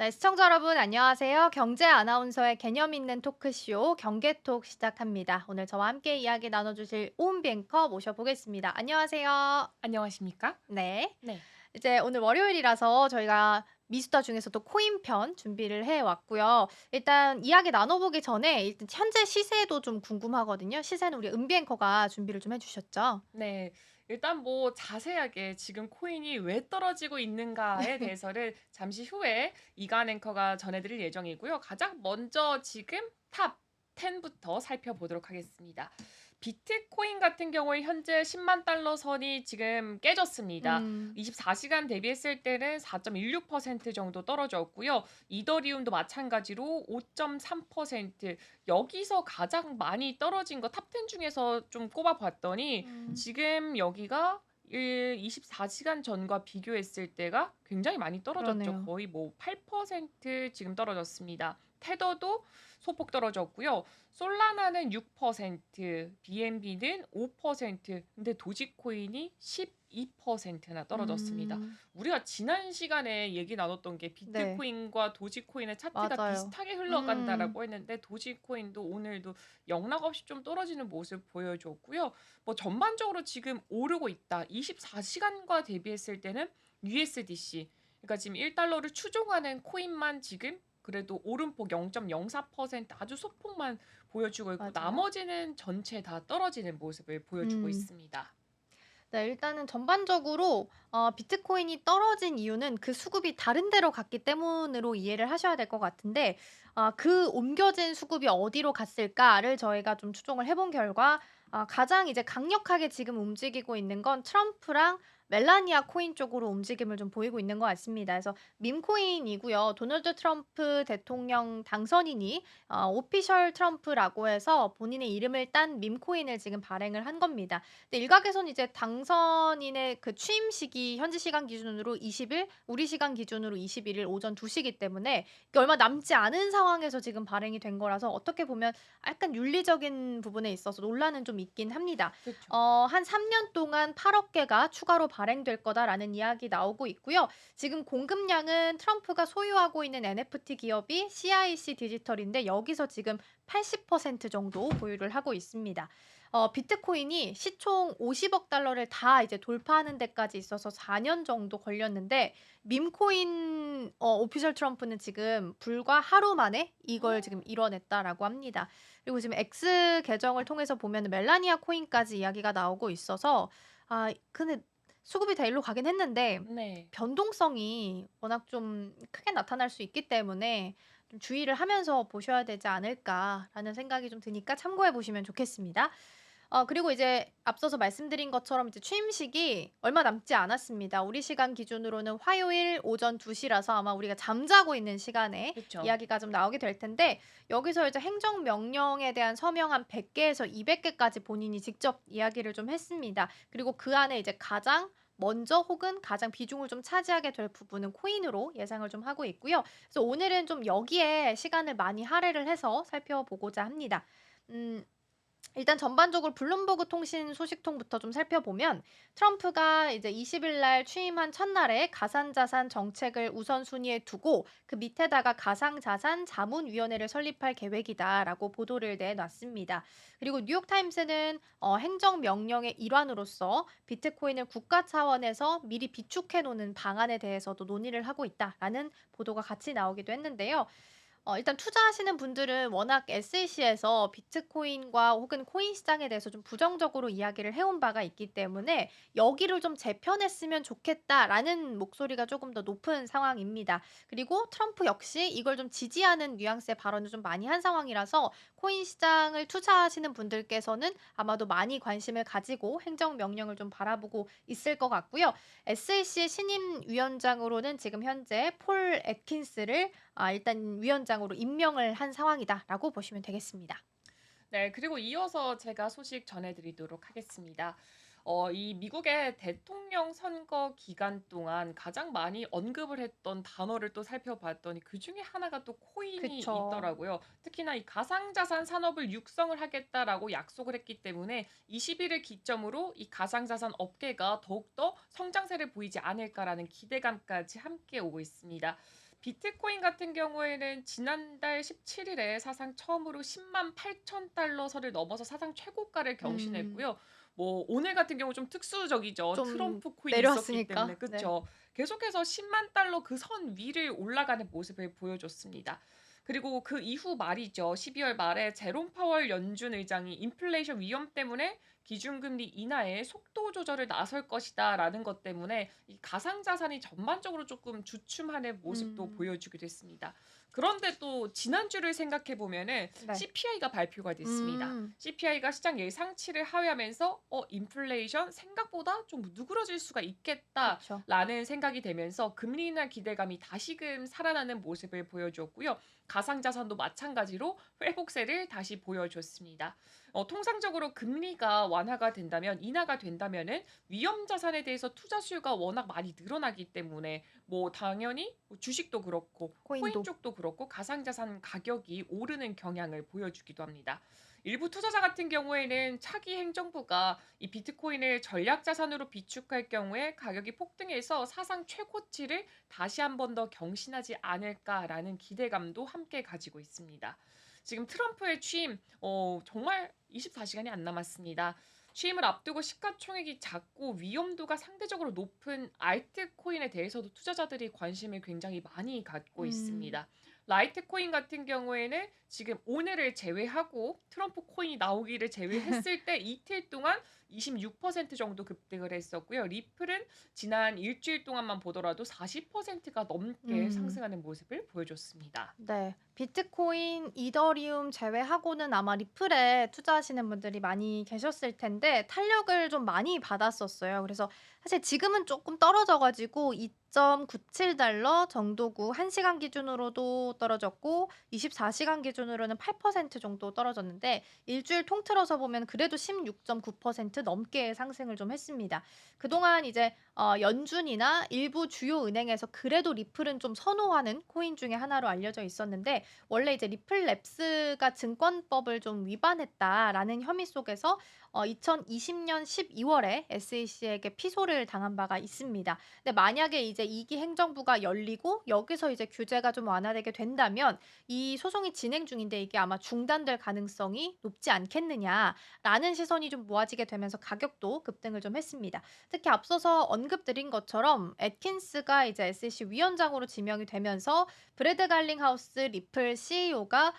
네, 시청자 여러분 안녕하세요. 경제 아나운서의 개념 있는 토크쇼 경계톡 시작합니다. 오늘 저와 함께 이야기 나눠주실 오은비 앵커 모셔보겠습니다. 안녕하세요. 안녕하십니까? 네. 네. 이제 오늘 월요일이라서 저희가 미수다 중에서도 코인 편 준비를 해 왔고요. 일단 이야기 나눠보기 전에 일단 현재 시세도 좀 궁금하거든요. 시세는 우리 은비 앵커가 준비를 좀 해주셨죠? 네. 일단 뭐 자세하게 지금 코인이 왜 떨어지고 있는가에 대해서는 잠시 후에 이간 앵커가 전해드릴 예정이고요. 가장 먼저 지금 탑 10부터 살펴보도록 하겠습니다. 비트코인 같은 경우에 현재 10만 달러 선이 지금 깨졌습니다. 음, 24시간 대비했을 때는 4.16% 정도 떨어졌고요. 이더리움도 마찬가지로 5.3%, 여기서 가장 많이 떨어진 거 탑 10 중에서 좀 꼽아 봤더니 음, 지금 여기가 24시간 전과 비교했을 때가 굉장히 많이 떨어졌죠. 그러네요. 거의 뭐 8% 지금 떨어졌습니다. 테더도 소폭 떨어졌고요. 솔라나는 6%, BNB는 5%, 근데 도지코인이 12%나 떨어졌습니다. 음, 우리가 지난 시간에 얘기 나눴던 게 네, 비트코인과 도지코인의 차트가 맞아요. 비슷하게 음, 흘러간다라고 했는데 도지코인도 오늘도 영락없이 좀 떨어지는 모습 보여줬고요. 뭐 전반적으로 지금 오르고 있다. 24시간과 대비했을 때는 USDC, 그러니까 지금 1달러를 추종하는 코인만 지금 그래도 오름폭 0.04% 아주 소폭만 보여주고 있고 맞아요. 나머지는 전체 다 떨어지는 모습을 보여주고 음. 있습니다. 네, 일단은 전반적으로 비트코인이 떨어진 이유는 그 수급이 다른 데로 갔기 때문으로 이해를 하셔야 될 것 같은데, 그 옮겨진 수급이 어디로 갔을까를 저희가 좀 추종을 해본 결과, 가장 이제 강력하게 지금 움직이고 있는 건 트럼프랑 멜라니아 코인 쪽으로 움직임을 좀 보이고 있는 것 같습니다. 그래서 밈코인이고요. 도널드 트럼프 대통령 당선인이 오피셜 트럼프라고 해서 본인의 이름을 딴 밈코인을 지금 발행을 한 겁니다. 근데 일각에선 이제 당선인의 그 취임식이 현지 시간 기준으로 20일, 우리 시간 기준으로 21일 오전 2시이기 때문에 이게 얼마 남지 않은 상황에서 지금 발행이 된 거라서 어떻게 보면 약간 윤리적인 부분에 있어서 논란은 좀 있긴 합니다. 그렇죠. 한 3년 동안 8억 개가 추가로 발행될 거다라는 이야기 나오고 있고요. 지금 공급량은 트럼프가 소유하고 있는 NFT 기업이 CIC 디지털인데 여기서 지금 80% 정도 보유를 하고 있습니다. 비트코인이 시총 50억 달러를 다 이제 돌파하는 데까지 있어서 4년 정도 걸렸는데 밈코인 오피셜 트럼프는 지금 불과 하루 만에 이걸 지금 이뤄냈다라고 합니다. 그리고 지금 X 계정을 통해서 보면 멜라니아 코인까지 이야기가 나오고 있어서 근데 수급이 다 일로 가긴 했는데 네. 변동성이 워낙 좀 크게 나타날 수 있기 때문에 좀 주의를 하면서 보셔야 되지 않을까라는 생각이 좀 드니까 참고해 보시면 좋겠습니다. 그리고 이제 앞서서 말씀드린 것처럼 이제 취임식이 얼마 남지 않았습니다. 우리 시간 기준으로는 화요일 오전 2 시라서 아마 우리가 잠자고 있는 시간에 그렇죠. 이야기가 좀 나오게 될 텐데 여기서 이제 행정 명령에 대한 서명 한 100 개에서 200 개까지 본인이 직접 이야기를 좀 했습니다. 그리고 그 안에 이제 가장 먼저 혹은 가장 비중을 좀 차지하게 될 부분은 코인으로 예상을 좀 하고 있고요. 그래서 오늘은 좀 여기에 시간을 많이 할애를 해서 살펴보고자 합니다. 음. 일단 전반적으로 블룸버그 통신 소식통부터 좀 살펴보면 트럼프가 이제 20일 날 취임한 첫날에 가상자산 정책을 우선순위에 두고 그 밑에다가 가상자산 자문위원회를 설립할 계획이다라고 보도를 내놨습니다. 그리고 뉴욕타임스는 행정명령의 일환으로서 비트코인을 국가 차원에서 미리 비축해 놓는 방안에 대해서도 논의를 하고 있다라는 보도가 같이 나오기도 했는데요. 일단 투자하시는 분들은 워낙 SEC에서 비트코인과 혹은 코인 시장에 대해서 좀 부정적으로 이야기를 해온 바가 있기 때문에 '여기를 좀 재편했으면 좋겠다.'라는 목소리가 조금 더 높은 상황입니다. 그리고 트럼프 역시 이걸 좀 지지하는 뉘앙스의 발언을 좀 많이 한 상황이라서 코인 시장을 투자하시는 분들께서는 아마도 많이 관심을 가지고 행정 명령을 좀 바라보고 있을 것 같고요. SEC의 신임 위원장으로는 지금 현재 폴 애킨스를 일단 위원장으로 임명을 한 상황이다라고 보시면 되겠습니다. 네, 그리고 이어서 제가 소식 전해드리도록 하겠습니다. 이 미국의 대통령 선거 기간 동안 가장 많이 언급을 했던 단어를 또 살펴봤더니 그 중에 하나가 또 코인이 그쵸. 있더라고요. 특히나 이 가상자산 산업을 육성을 하겠다라고 약속을 했기 때문에 20일을 기점으로 이 가상자산 업계가 더욱더 성장세를 보이지 않을까라는 기대감까지 함께 오고 있습니다. 비트코인 같은 경우에는 지난달 17일에 사상 처음으로 10만 8천 달러 선을 넘어서 사상 최고가를 음. 경신했고요. 뭐 오늘 같은 경우 좀 특수적이죠. 좀 트럼프 코인이 있었기 때문에 내려왔으니까. 네. 그쵸. 계속해서 10만 달러 그 선 위를 올라가는 모습을 보여줬습니다. 그리고 그 이후 말이죠. 12월 말에 제롬 파월 연준 의장이 인플레이션 위험 때문에 기준금리 인하에 속도 조절을 나설 것이다라는 것 때문에 이 가상자산이 전반적으로 조금 주춤하는 모습도 음. 보여주기도 했습니다. 그런데 또 지난주를 생각해 보면은 네. CPI가 발표가 됐습니다. 음. CPI가 시장 예상치를 하회하면서 인플레이션 생각보다 좀 누그러질 수가 그쵸. 있겠다라는 생각이 되면서 금리 인하 기대감이 다시금 살아나는 모습을 보여줬고요. 가상자산도 마찬가지로 회복세를 다시 보여줬습니다. 통상적으로 금리가 완화가 된다면 인하가 된다면은 위험 자산에 대해서 투자 수요가 워낙 많이 늘어나기 때문에 뭐 당연히 뭐 주식도 그렇고 코인 코인도. 쪽도 그렇고 가상자산 가격이 오르는 경향을 보여주기도 합니다. 일부 투자자 같은 경우에는 차기 행정부가 이 비트코인을 전략 자산으로 비축할 경우에 가격이 폭등해서 사상 최고치를 다시 한 번 더 경신하지 않을까라는 기대감도 함께 가지고 있습니다. 지금 트럼프의 취임 정말 24시간이 안 남았습니다. 취임을 앞두고 시가총액이 작고 위험도가 상대적으로 높은 알트코인에 대해서도 투자자들이 관심을 굉장히 많이 갖고 음. 있습니다. 라이트코인 같은 경우에는 지금 오늘을 제외하고 트럼프 코인이 나오기를 제외했을 때 이틀 동안 26% 정도 급등을 했었고요. 리플은 지난 일주일 동안만 보더라도 40%가 넘게 음. 상승하는 모습을 보여줬습니다. 네. 비트코인, 이더리움 제외하고는 아마 리플에 투자하시는 분들이 많이 계셨을 텐데 탄력을 좀 많이 받았었어요. 그래서 사실 지금은 조금 떨어져 가지고 2.97달러 정도고 1 시간 기준으로도 떨어졌고 24 시간 기준으로는 8% 정도 떨어졌는데 일주일 통틀어서 보면 그래도 16.9% 넘게 상승을 좀 했습니다. 그동안 이제 연준이나 일부 주요 은행에서 그래도 리플은 좀 선호하는 코인 중에 하나로 알려져 있었는데 원래 이제 리플랩스가 증권법을 좀 위반했다라는 혐의 속에서 2020년 12월에 SEC에게 피소를 당한 바가 있습니다. 근데 만약에 이제 2기 행정부가 열리고 여기서 이제 규제가 좀 완화되게 된다면 이 소송이 진행 중인데 이게 아마 중단될 가능성이 높지 않겠느냐라는 시선이 좀 모아지게 되면서 가격도 급등을 좀 했습니다. 특히 앞서서 언급드린 것처럼 애킨스가 이제 SEC 위원장으로 지명이 되면서 브래드 갈링하우스 리플 CEO가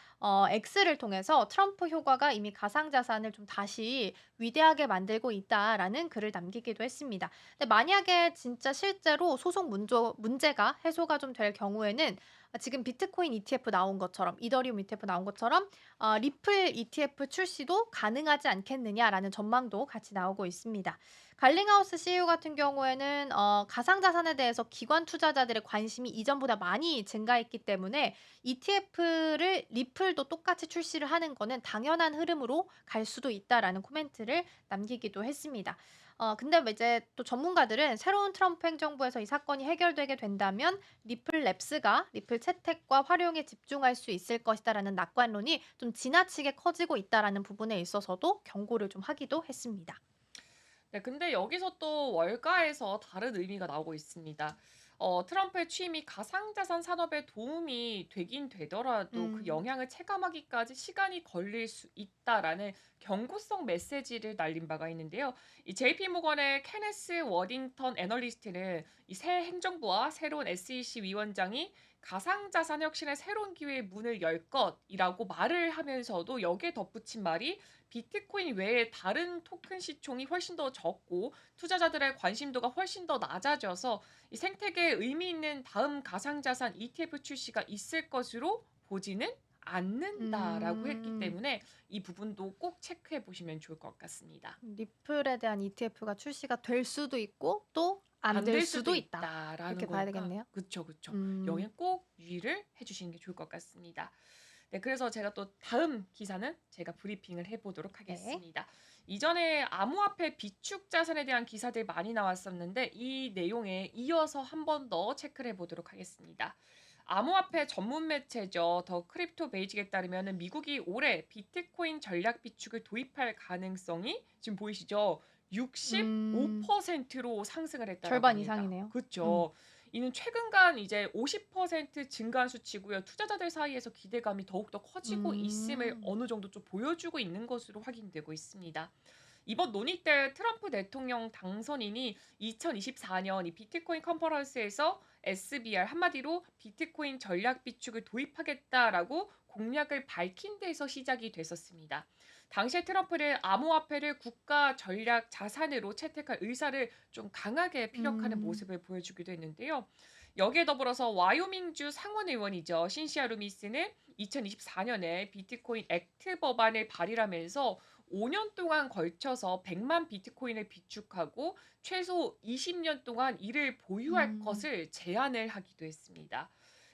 X를 통해서 트럼프 효과가 이미 가상자산을 좀 다시 위대하게 만들고 있다라는 글을 남기기도 했습니다. 근데 만약에 진짜 실제로 소송 문제가 해소가 좀 될 경우에는 지금 비트코인 ETF 나온 것처럼 이더리움 ETF 나온 것처럼 리플 ETF 출시도 가능하지 않겠느냐라는 전망도 같이 나오고 있습니다. 갈링하우스 CEO 같은 경우에는 가상자산에 대해서 기관 투자자들의 관심이 이전보다 많이 증가했기 때문에 ETF를 리플도 똑같이 출시를 하는 거는 당연한 흐름으로 갈 수도 있다라는 코멘트를 남기기도 했습니다. 근데 뭐 이제 또 전문가들은 새로운 트럼프 행정부에서 이 사건이 해결되게 된다면 리플랩스가 리플 채택과 활용에 집중할 수 있을 것이다라는 낙관론이 좀 지나치게 커지고 있다라는 부분에 있어서도 경고를 좀 하기도 했습니다. 네, 근데 여기서 또 월가에서 다른 의미가 나오고 있습니다. 트럼프의 취임이 가상자산 산업에 도움이 되긴 되더라도 그 음. 영향을 체감하기까지 시간이 걸릴 수 있다라는 경고성 메시지를 날린 바가 있는데요. 이 JP 모건의 케네스 워딩턴 애널리스트는 이 새 행정부와 새로운 SEC 위원장이 가상자산 혁신의 새로운 기회의 문을 열 것이라고 말을 하면서도 여기에 덧붙인 말이 비트코인 외에 다른 토큰 시총이 훨씬 더 적고 투자자들의 관심도가 훨씬 더 낮아져서 이 생태계에 의미 있는 다음 가상자산 ETF 출시가 있을 것으로 보지는 않는다라고 했기 음. 때문에 이 부분도 꼭 체크해 보시면 좋을 것 같습니다. 리플에 대한 ETF가 출시가 될 수도 있고 또 안 안 될 될 수도 수도 있다. 있다라는 이렇게 봐야 거니까 되겠네요. 그쵸, 그쵸. 음. 여기에 꼭 유의를 해 주시는 게 좋을 것 같습니다. 네, 그래서 제가 또 다음 기사는 제가 브리핑을 해 보도록 네. 하겠습니다. 이전에 암호화폐 비축 자산에 대한 기사들 많이 나왔었는데 이 내용에 이어서 한 번 더 체크를 해 보도록 하겠습니다. 암호화폐 전문 매체죠. 더 크립토 베이직에 따르면 미국이 올해 비트코인 전략 비축을 도입할 가능성이 지금 보이시죠? 음. 65%로 상승을 했다라고 절반 합니다. 이상이네요. 음. 그쵸. 이는 최근간 이제 50% 증가한 수치고요. 투자자들 사이에서 기대감이 더욱더 커지고 있음을 음. 어느 정도 좀 보여주고 있는 것으로 확인되고 있습니다. 이번 논의 때 트럼프 대통령 당선인이 2024년 이 비트코인 컨퍼런스에서 SBR 한마디로 비트코인 전략 비축을 도입하겠다라고 공약을 밝힌 데서 시작이 됐었습니다. 당시에 트럼프는 암호화폐를 국가 전략 자산으로 채택할 의사를 좀 강하게 피력하는 음. 모습을 보여주기도 했는데요. 여기에 더불어서 와이오밍주 상원 의원이죠. 신시아 루미스는 2024년에 비트코인 액트 법안을 발의하면서 5년 동안 걸쳐서 100만 비트코인을 비축하고 최소 20년 동안 이를 보유할 음. 것을 제안을 하기도 했습니다.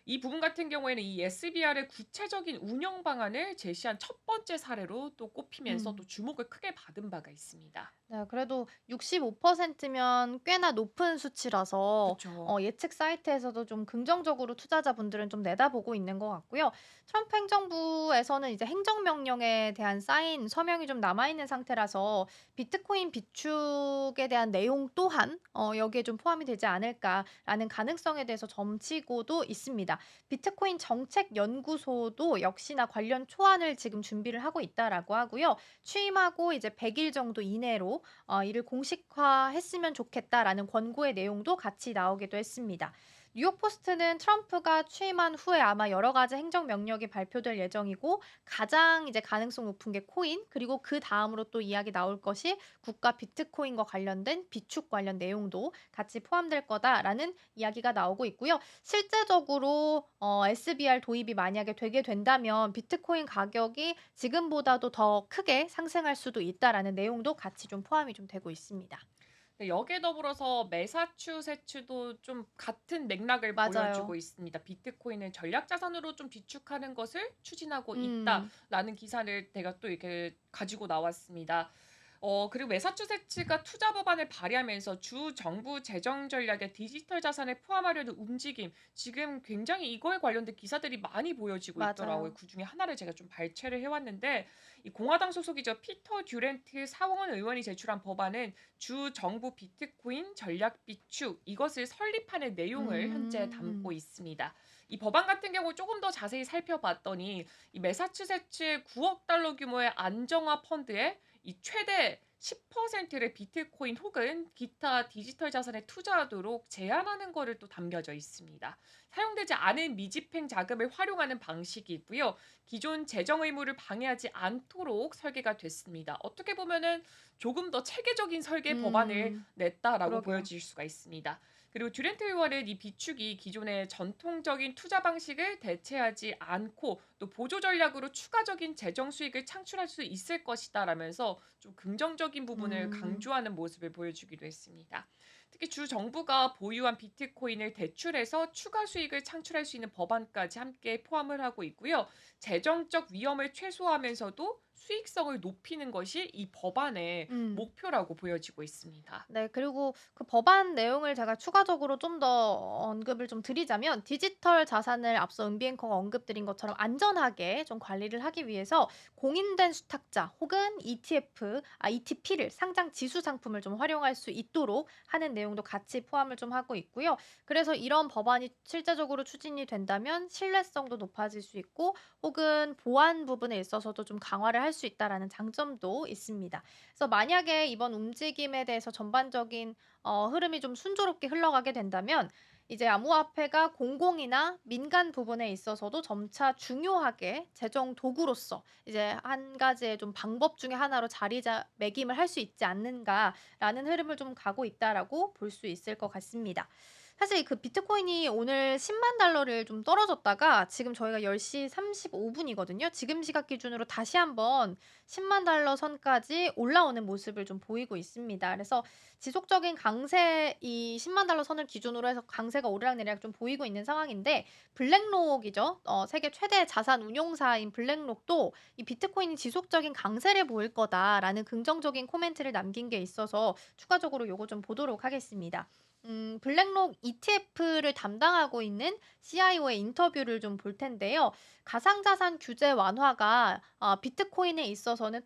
이 부분 같은 경우에는 이 SBR의 구체적인 운영 방안을 제시한 첫 번째 사례로 또 꼽히면서 또 음. 주목을 크게 받은 바가 있습니다. 네, 그래도 65%면 꽤나 높은 수치라서 그쵸. 예측 사이트에서도 좀 긍정적으로 투자자분들은 좀 내다보고 있는 것 같고요. 트럼프 행정부에서는 이제 행정명령에 대한 사인 서명이 좀 남아있는 상태라서 비트코인 비축에 대한 내용 또한 여기에 좀 포함이 되지 않을까라는 가능성에 대해서 점치고도 있습니다. 비트코인 정책연구소도 역시나 관련 초안을 지금 준비를 하고 있다라고 하고요. 취임하고 이제 100일 정도 이내로 이를 공식화했으면 좋겠다라는 권고의 내용도 같이 나오기도 했습니다. 뉴욕 포스트는 트럼프가 취임한 후에 아마 여러 가지 행정 명령이 발표될 예정이고 가장 이제 가능성 높은 게 코인 그리고 그 다음으로 또 이야기 나올 것이 국가 비트코인과 관련된 비축 관련 내용도 같이 포함될 거다라는 이야기가 나오고 있고요. 실제적으로 SBR 도입이 만약에 되게 된다면 비트코인 가격이 지금보다도 더 크게 상승할 수도 있다라는 내용도 같이 좀 포함이 좀 되고 있습니다. 네, 여기에 더불어서 매사추세츠도 좀 같은 맥락을 보여주고 맞아요. 있습니다. 비트코인을 전략 자산으로 좀 비축하는 것을 추진하고 음. 있다라는 기사를 제가 또 이렇게 가지고 나왔습니다. 그리고 매사추세츠가 투자 법안을 발의하면서 주 정부 재정 전략에 디지털 자산을 포함하려는 움직임, 지금 굉장히 이거에 관련된 기사들이 많이 보여지고 있더라고요. 맞아요. 그중에 하나를 제가 좀 발췌를 해왔는데, 이 공화당 소속이죠. 피터 듀렌트 사원 의원이 제출한 법안은 주 정부 비트코인 전략 비축 이것을 설립하는 내용을 현재 담고 음. 있습니다. 이 법안 같은 경우 조금 더 자세히 살펴봤더니 이 매사추세츠의 9억 달러 규모의 안정화 펀드에 이 최대 10%를 비트코인 혹은 기타 디지털 자산에 투자하도록 제한하는 거를 또 담겨져 있습니다. 사용되지 않은 미집행 자금을 활용하는 방식이고요. 기존 재정 의무를 방해하지 않도록 설계가 됐습니다. 어떻게 보면은 조금 더 체계적인 설계 법안을 냈다라고 그러게요. 보여질 수가 있습니다. 그리고 듀렌트 의원은 이 비축이 기존의 전통적인 투자 방식을 대체하지 않고 또 보조 전략으로 추가적인 재정 수익을 창출할 수 있을 것이다라면서 좀 긍정적인 부분을 음. 강조하는 모습을 보여주기도 했습니다. 특히 주 정부가 보유한 비트코인을 대출해서 추가 수익을 창출할 수 있는 법안까지 함께 포함을 하고 있고요. 재정적 위험을 최소화하면서도 수익성을 높이는 것이 이 법안의 음. 목표라고 보여지고 있습니다. 네. 그리고 그 법안 내용을 제가 추가적으로 좀 더 언급을 좀 드리자면 디지털 자산을 앞서 은비 앵커가 언급드린 것처럼 안전하게 좀 관리를 하기 위해서 공인된 수탁자 혹은 ETP를 상장 지수 상품을 좀 활용할 수 있도록 하는 내용도 같이 포함을 좀 하고 있고요. 그래서 이런 법안이 실제적으로 추진이 된다면 신뢰성도 높아질 수 있고 혹은 보안 부분에 있어서도 좀 강화를 할 수 있다라는 장점도 있습니다. 그래서 만약에 이번 움직임에 대해서 전반적인 흐름이 좀 순조롭게 흘러가게 된다면 이제 암호화폐가 공공이나 민간 부분에 있어서도 점차 중요하게 재정 도구로서 이제 한 가지의 좀 방법 중에 하나로 자리매김을 할 수 있지 않는가라는 흐름을 좀 가고 있다라고 볼 수 있을 것 같습니다. 사실 그 비트코인이 오늘 10만 달러를 좀 떨어졌다가 지금 저희가 10시 35분이거든요. 지금 시각 기준으로 다시 한번 10만 달러 선까지 올라오는 모습을 좀 보이고 있습니다. 그래서 지속적인 강세 이 10만 달러 선을 기준으로 해서 강세가 오르락내리락 좀 보이고 있는 상황인데 블랙록이죠. 세계 최대 자산 운용사인 블랙록도 이 "비트코인이 지속적인 강세를 보일 거다."라는 긍정적인 코멘트를 남긴 게 있어서 추가적으로 요거 좀 보도록 하겠습니다. 블랙록 ETF를 담당하고 있는 CIO의 인터뷰를 좀 볼 텐데요. 가상자산 규제 완화가 비트코인에 있어서는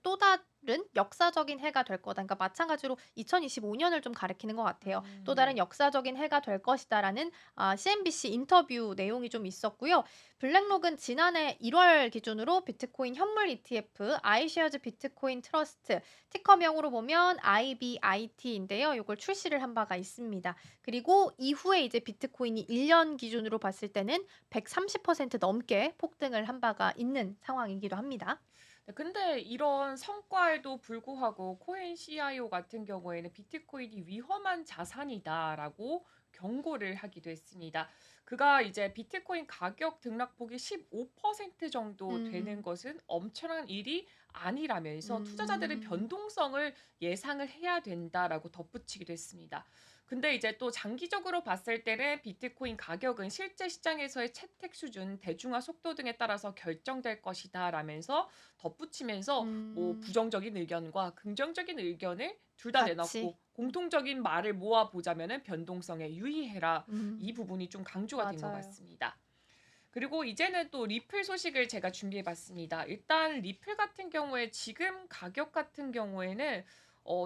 역사적인 해가 될 거다. 그러니까 마찬가지로 2025년을 좀 가리키는 것 같아요. 또 다른 네. 역사적인 해가 될 것이다라는 CNBC 인터뷰 내용이 좀 있었고요. 블랙록은 지난해 1월 기준으로 비트코인 현물 ETF 아이쉐어즈 비트코인 트러스트 티커명으로 보면 IBIT인데요. 이걸 출시를 한 바가 있습니다. 그리고 이후에 이제 비트코인이 1년 기준으로 봤을 때는 130% 넘게 폭등을 한 바가 있는 상황이기도 합니다. 네, 근데 이런 성과에도 불구하고 코인 CIO 같은 경우에는 비트코인이 위험한 자산이다라고 경고를 하기도 했습니다. 그가 이제 비트코인 가격 등락폭이 15% 정도 되는 음. 것은 엄청난 일이 아니라면서 투자자들은 음. 변동성을 예상을 해야 된다라고 덧붙이기도 했습니다. 근데 이제 또 장기적으로 봤을 때는 비트코인 가격은 실제 시장에서의 채택 수준, 대중화 속도 등에 따라서 결정될 것이다 라면서 덧붙이면서 뭐 음. 부정적인 의견과 긍정적인 의견을 둘 다 같이. 내놨고 공통적인 말을 모아 보자면은 변동성에 유의해라. 이 음. 부분이 좀 강조가 된 것 맞아요. 같습니다. 그리고 이제는 또 리플 소식을 제가 준비해 봤습니다. 일단 리플 같은 경우에 지금 가격 같은 경우에는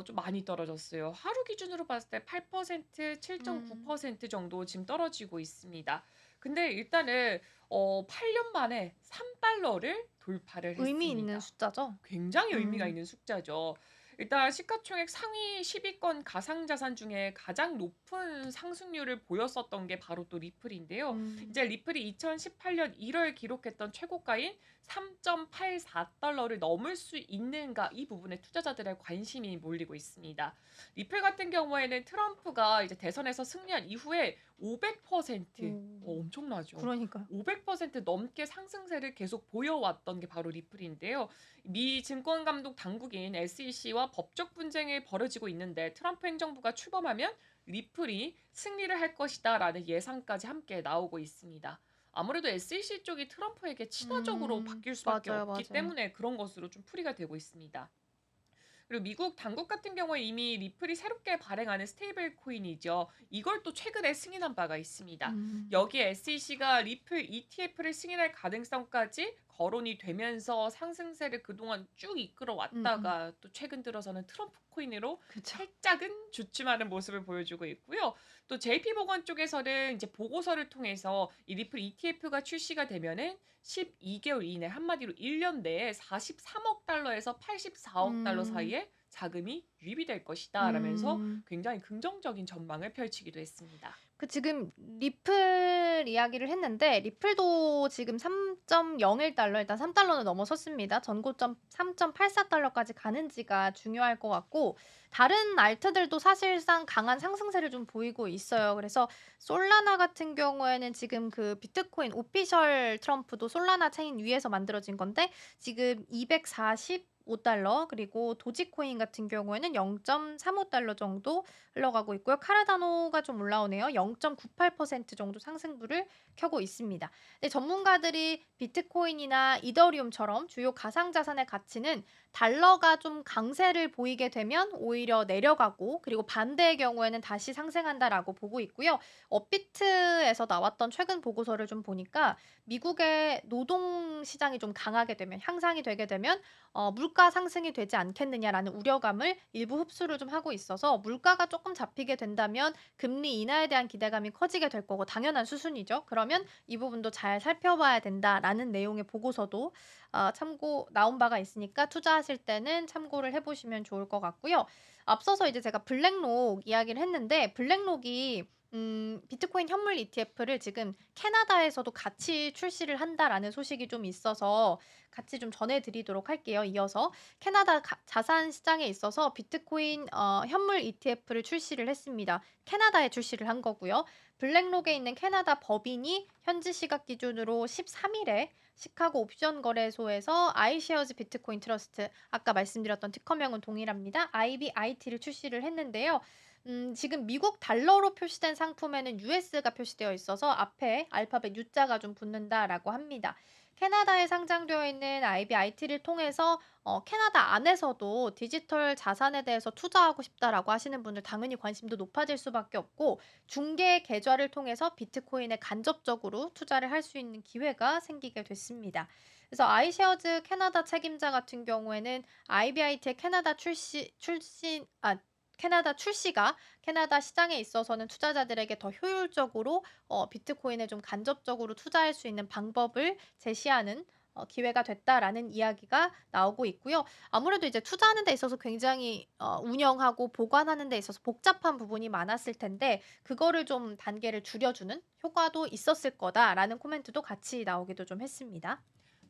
좀 많이 떨어졌어요. 하루 기준으로 봤을 때 8%, 음. 7.9% 정도 지금 떨어지고 있습니다. 근데 일단은 8년 만에 3달러를 돌파를 의미 있는 했습니다. 숫자죠? 굉장히 의미가 음. 있는 숫자죠. 일단 시가총액 상위 10위권 가상자산 중에 가장 높은 상승률을 보였었던 게 바로 또 리플인데요. 음. 이제 리플이 2018년 1월 기록했던 최고가인 3.84달러를 넘을 수 있는가 이 부분에 투자자들의 관심이 몰리고 있습니다. 리플 같은 경우에는 트럼프가 이제 대선에서 승리한 이후에 500% 오. 엄청나죠. 그러니까요. 500% 넘게 상승세를 계속 보여왔던 게 바로 리플인데요. 미 증권감독 당국인 SEC와 법적 분쟁이 벌어지고 있는데 트럼프 행정부가 출범하면 리플이 승리를 할 것이다라는 예상까지 함께 나오고 있습니다. 아무래도 SEC 쪽이 트럼프에게 친화적으로 바뀔 수밖에 맞아요, 없기 맞아요. 때문에 그런 것으로 좀 풀이가 되고 있습니다. 그리고 미국 당국 같은 경우에 이미 리플이 새롭게 발행하는 스테이블 코인이죠. 이걸 또 최근에 승인한 바가 있습니다. 음. 여기에 SEC가 리플 ETF를 승인할 가능성까지 거론이 되면서 상승세를 그동안 쭉 이끌어 음음. 왔다가 또 최근 들어서는 트럼프 코인으로 그쵸. 살짝은 주춤하는 모습을 보여주고 있고요. 또 JP모건 쪽에서는 이제 보고서를 통해서 이 리플 ETF가 출시가 되면은 12개월 이내 한마디로 1년 내에 43억 달러에서 84억 달러 음. 사이에 자금이 유입이 될 것이다 라면서 음. 굉장히 긍정적인 전망을 펼치기도 했습니다. 지금 리플 이야기를 했는데 리플도 지금 3.01달러 일단 3달러는 넘어섰습니다. 전고점 3.84달러까지 가는지가 중요할 것 같고 다른 알트들도 사실상 강한 상승세를 좀 보이고 있어요. 그래서 솔라나 같은 경우에는 지금 그 비트코인 오피셜 트럼프도 솔라나 체인 위에서 만들어진 건데 지금 245달러 그리고 도지코인 같은 경우에는 0.35달러 정도 흘러가고 있고요. 카르다노가 좀 올라오네요. 0.98% 정도 상승부를 켜고 있습니다. 근데 전문가들이 비트코인이나 이더리움처럼 주요 가상자산의 가치는 달러가 좀 강세를 보이게 되면 오히려 내려가고 그리고 반대의 경우에는 다시 상승한다라고 보고 있고요. 업비트에서 나왔던 최근 보고서를 좀 보니까 미국의 노동 시장이 좀 강하게 되면 향상이 되게 되면 물가 상승이 되지 않겠느냐라는 우려감을 일부 흡수를 좀 하고 있어서 물가가 조금 잡히게 된다면 금리 인하에 대한 기대감이 커지게 될 거고 당연한 수순이죠. 그러면 이 부분도 잘 살펴봐야 된다라는 내용의 보고서도 참고 나온 바가 있으니까 투자하실 때는 참고를 해 보시면 좋을 것 같고요. 앞서서 이제 제가 블랙록 이야기를 했는데 블랙록이 비트코인 현물 ETF를 지금 캐나다에서도 같이 출시를 한다라는 소식이 좀 있어서 같이 좀 전해 드리도록 할게요, 이어서. 캐나다 자산 시장에 있어서 비트코인 현물 ETF를 출시를 했습니다. 캐나다에 출시를 한 거고요. 블랙록에 있는 캐나다 법인이 현지 시각 기준으로 13일에 시카고 옵션 거래소에서 아이쉐어즈 비트코인 트러스트 아까 말씀드렸던 티커명은 동일합니다. IBIT를 출시를 했는데요. 지금 미국 달러로 표시된 상품에는 US가 표시되어 있어서 앞에 알파벳 U자가 좀 붙는다라고 합니다. 캐나다에 상장되어 있는 IBIT를 통해서 캐나다 안에서도 디지털 자산에 대해서 투자하고 싶다라고 하시는 분들 당연히 관심도 높아질 수밖에 없고 중개 계좌를 통해서 비트코인에 간접적으로 투자를 할 수 있는 기회가 생기게 됐습니다. 그래서 아이쉐어즈 캐나다 책임자 같은 경우에는 IBIT의 캐나다 출시가 캐나다 시장에 있어서는 투자자들에게 더 효율적으로 비트코인에 좀 간접적으로 투자할 수 있는 방법을 제시하는 기회가 됐다라는 이야기가 나오고 있고요. 아무래도 이제 투자하는 데 있어서 굉장히 운영하고 보관하는 데 있어서 복잡한 부분이 많았을 텐데 그거를 좀 단계를 줄여주는 효과도 있었을 거다라는 코멘트도 같이 나오기도 좀 했습니다.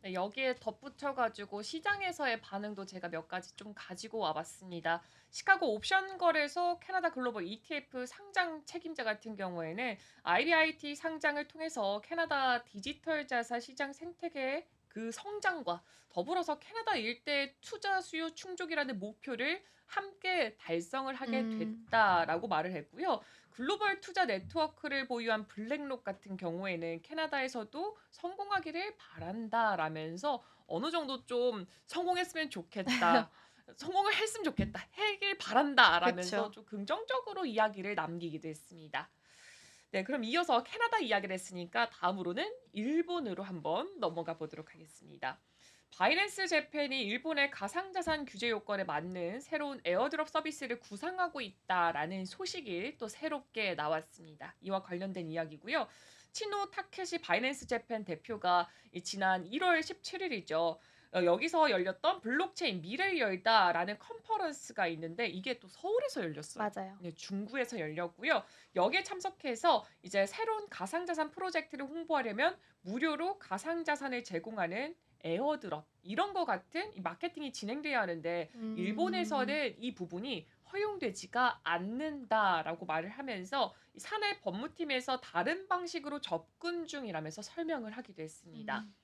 네, 여기에 덧붙여 가지고 시장에서의 반응도 제가 몇 가지 좀 가지고 와 봤습니다. 시카고 옵션 거래소 캐나다 글로벌 ETF 상장 책임자 같은 경우에는 IBIT 상장을 통해서 캐나다 디지털 자산 시장 생태계의 그 성장과 더불어서 캐나다 일대 투자 수요 충족이라는 목표를 함께 달성을 하게 음. 됐다라고 말을 했고요. 글로벌 투자 네트워크를 보유한 블랙록 같은 경우에는 캐나다에서도 성공하기를 바란다라면서 어느 정도 좀 성공했으면 좋겠다. 성공을 했으면 좋겠다. 하길 바란다라면서 그쵸. 좀 긍정적으로 이야기를 남기기도 했습니다. 네, 그럼 이어서 캐나다 이야기를 했으니까 다음으로는 일본으로 한번 넘어가 보도록 하겠습니다. 바이낸스 재팬이 일본의 가상자산 규제 요건에 맞는 새로운 에어드롭 서비스를 구상하고 있다라는 소식이 또 새롭게 나왔습니다. 이와 관련된 이야기고요. 치노 타케시 바이낸스 재팬 대표가 지난 1월 17일이죠. 여기서 열렸던 블록체인 미래를 열다라는 컨퍼런스가 있는데 이게 또 서울에서 열렸어요. 맞아요. 네, 중구에서 열렸고요. 여기에 참석해서 이제 새로운 가상자산 프로젝트를 홍보하려면 무료로 가상자산을 제공하는 에어드롭 이런 거 같은 이 마케팅이 진행돼야 하는데 음. 일본에서는 이 부분이 허용되지가 않는다라고 말을 하면서 이 사내 법무팀에서 다른 방식으로 접근 중이라면서 설명을 하기도 했습니다. 음.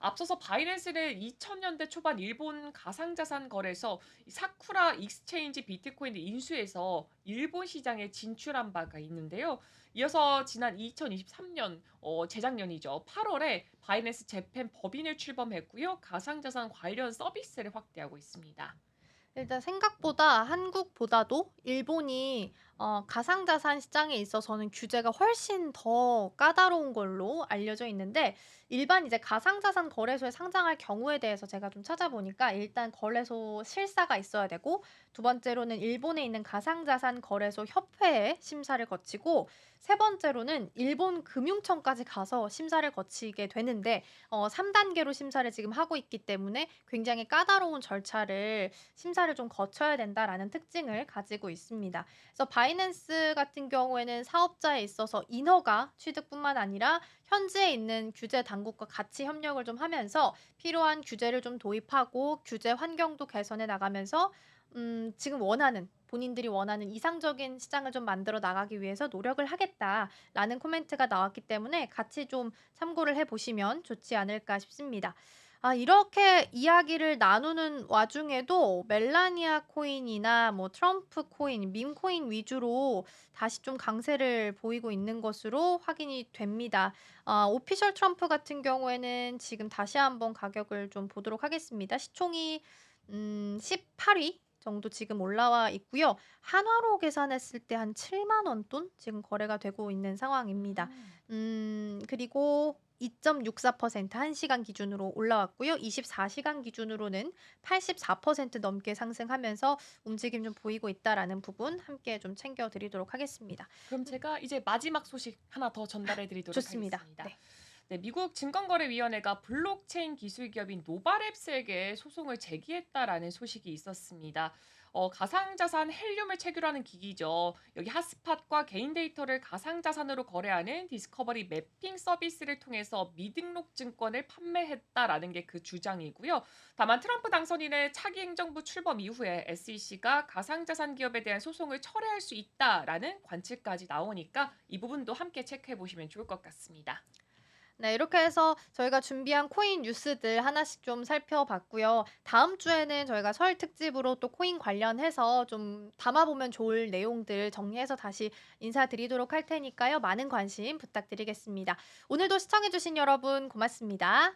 앞서서 바이낸스는 2000년대 초반 일본 가상자산 거래소 이 사쿠라 익스체인지 비트코인을 인수해서 일본 시장에 진출한 바가 있는데요. 이어서 지난 2023년 재작년이죠. 8월에 바이낸스 재팬 법인을 출범했고요. 가상자산 관련 서비스를 확대하고 있습니다. 일단 생각보다 한국보다도 일본이 가상자산 시장에 있어서는 규제가 훨씬 더 까다로운 걸로 알려져 있는데 일반 이제 가상자산 거래소에 상장할 경우에 대해서 제가 좀 찾아보니까 일단 거래소 실사가 있어야 되고 두 번째로는 일본에 있는 가상자산 거래소 협회에 심사를 거치고 세 번째로는 일본 금융청까지 가서 심사를 거치게 되는데 3단계로 심사를 지금 하고 있기 때문에 굉장히 까다로운 절차를 심사를 좀 거쳐야 된다라는 특징을 가지고 있습니다. 그래서 바이낸스 같은 경우에는 사업자에 있어서 인허가 취득뿐만 아니라 현지에 있는 규제 당국과 같이 협력을 좀 하면서 필요한 규제를 좀 도입하고 규제 환경도 개선해 나가면서 지금 본인들이 원하는 이상적인 시장을 좀 만들어 나가기 위해서 노력을 하겠다라는 코멘트가 나왔기 때문에 같이 좀 참고를 해 보시면 좋지 않을까 싶습니다. 이렇게 이야기를 나누는 와중에도 멜라니아 코인이나 뭐 트럼프 코인, 밈 코인 위주로 다시 좀 강세를 보이고 있는 것으로 확인이 됩니다. 오피셜 트럼프 같은 경우에는 지금 다시 한번 가격을 좀 보도록 하겠습니다. 시총이 18위 정도 지금 올라와 있고요. 한화로 계산했을 때 한 7만 원 돈 지금 거래가 되고 있는 상황입니다. 음. 그리고 2.64% 1시간 기준으로 올라왔고요. 24시간 기준으로는 84% 넘게 상승하면서 움직임 좀 보이고 있다라는 부분 함께 좀 챙겨 드리도록 하겠습니다. 그럼 제가 이제 마지막 소식 하나 더 전달해 드리도록 좋습니다. 하겠습니다. 네. 네, 미국 증권거래위원회가 블록체인 기술 기업인 노바랩스에게 소송을 제기했다라는 소식이 있었습니다. 가상자산 헬륨을 체결하는 기기죠. 여기 핫스팟과 개인 데이터를 가상자산으로 거래하는 디스커버리 매핑 서비스를 통해서 미등록 증권을 판매했다라는 게 그 주장이고요. 다만 트럼프 당선인의 차기 행정부 출범 이후에 SEC가 가상자산 기업에 대한 소송을 철회할 수 있다라는 관측까지 나오니까 이 부분도 함께 체크해 보시면 좋을 것 같습니다. 네, 이렇게 해서 저희가 준비한 코인 뉴스들 하나씩 좀 살펴봤고요. 다음 주에는 저희가 설 특집으로 또 코인 관련해서 좀 담아보면 좋을 내용들 정리해서 다시 인사드리도록 할 테니까요. 많은 관심 부탁드리겠습니다. 오늘도 시청해주신 여러분 고맙습니다.